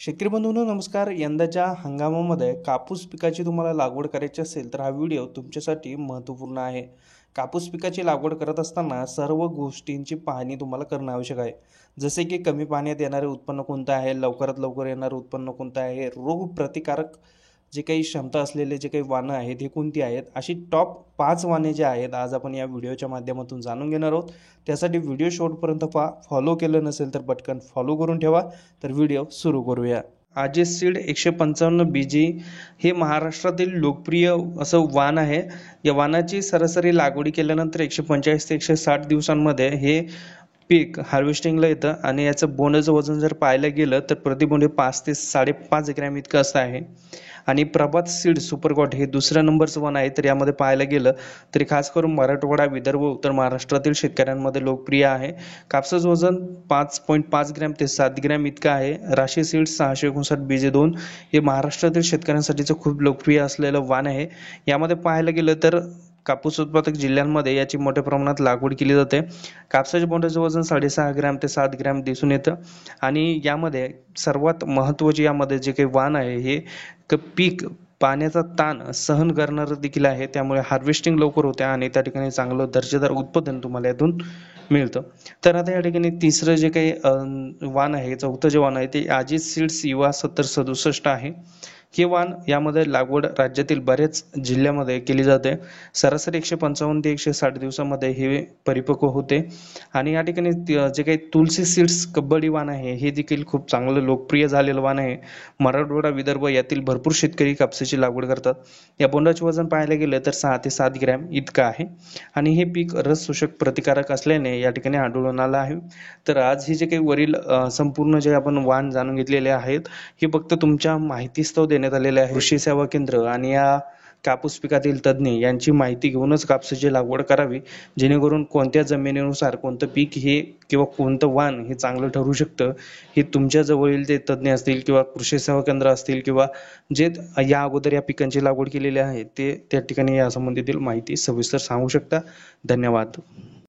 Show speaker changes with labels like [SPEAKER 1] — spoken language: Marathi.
[SPEAKER 1] शेतकरी बंधूंनो नमस्कार. यंदाच्या हंगामामध्ये कापूस पिकाची तुम्हाला लागवड करायची असेल तर हा व्हिडिओ तुमच्यासाठी महत्त्वपूर्ण आहे. कापूस पिकाची लागवड करत असताना सर्व गोष्टींची पाहणी तुम्हाला करणं आवश्यक आहे. जसे की कमी पाण्यात येणारे उत्पन्न कोणतं आहे, लवकरात लवकर येणारं उत्पन्न कोणतं आहे, रोग प्रतिकारक जे काही क्षमता असलेले जे काही वाणं आहेत हे कोणती आहेत, अशी टॉप 5 वाणे जे आहेत आज आपण या व्हिडिओच्या माध्यमातून जाणून घेणार आहोत. त्यासाठी व्हिडिओ शेवटपर्यंत फॉलो केलं नसेल तर पटकन फॉलो करून ठेवा. तर व्हिडिओ सुरू करूया. आजेस सीड 155 बीजी हे महाराष्ट्रातील लोकप्रिय असं वाण आहे. या वाणाची सरासरी लागवडी केल्यानंतर 145 ते 160 दिवसांमध्ये हे पीक हार्वेस्टिंगला येतं आणि याचं बोंडाचं वजन जर पाहायला गेलं तर प्रतिबोंडे 5 ते 5.5 ग्रॅम इतकं असं आहे. आणि प्रभात सीड सुपरगॉड हे दुसऱ्या नंबरचं वन आहे. तर यामध्ये पाहायला गेलं तरी खास करून मराठवाडा, विदर्भ, उत्तर महाराष्ट्रातील शेतकऱ्यांमध्ये लोकप्रिय आहे. कापसाचं वजन 5.5 ग्रॅम ते 7 ग्रॅम इतकं आहे. राशी सीड 659 बीजे 2 हे महाराष्ट्रातील शेतकऱ्यांसाठीचं खूप लोकप्रिय असलेलं वाण आहे. यामध्ये पाहायला गेलं तर कापूस उत्पादक जिल्ह्यांमध्ये याची मोठ्या प्रमाणात लागवड केली जाते. कापसाच्या बोंडाचं वजन 6.5 ग्रॅम ते 7 ग्रॅम दिसून येतं. आणि यामध्ये सर्वात महत्त्वाचे यामध्ये जे काही वाण आहे हे पीक पाण्याचा ताण सहन करणारं देखील आहे. त्यामुळे हार्वेस्टिंग लवकर होते आणि त्या ठिकाणी चांगलं दर्जेदार उत्पादन तुम्हाला यातून मिळतं. तर आता या ठिकाणी तिसरं जे काही वाण आहे, चौथं जे वाण आहे ते अजित सीड्स युवा 7067 आहे. हे वाण यामध्ये लागवड राज्यातील बऱ्याच जिल्ह्यामध्ये केली जाते. सरासरी 155 ते 160 दिवसामध्ये हे परिपक्व होते. आणि या ठिकाणी जे काही तुलसी सीड्स कबड्डी वाण आहे हे देखील खूप चांगलं लोकप्रिय झालेलं वाण आहे. मराठवाडा, विदर्भ यातील भरपूर शेतकरी कापसाची लागवड करतात. या बोंडाचे वजन पाहायला गेलं तर 6 ते 7 ग्रॅम इतकं आहे. आणि हे पीक रस शोषक प्रतिकारक असल्याने या ठिकाणी आढळून आलं आहे. तर आज हे जे काही वरील संपूर्ण जे आपण वाण जाणून घेतलेले आहेत हे फक्त तुमच्या माहितीस्तव देण्यात आलेले आहे. कृषी सेवा केंद्र आणि या कापूस पिकातील तज्ज्ञ यांची माहिती घेऊनच कापसाची लागवड करावी, जेणेकरून कोणत्या जमिनीनुसार कोणतं पीक हे किंवा कोणतं वाण हे चांगलं ठरू शकतं हे तुमच्या जवळील ते तज्ज्ञ असतील किंवा कृषी सेवा केंद्र असतील किंवा जे या अगोदर या पिकांची लागवड केलेली आहे ते त्या ठिकाणी या संबंधीतील माहिती सविस्तर सांगू शकता. धन्यवाद.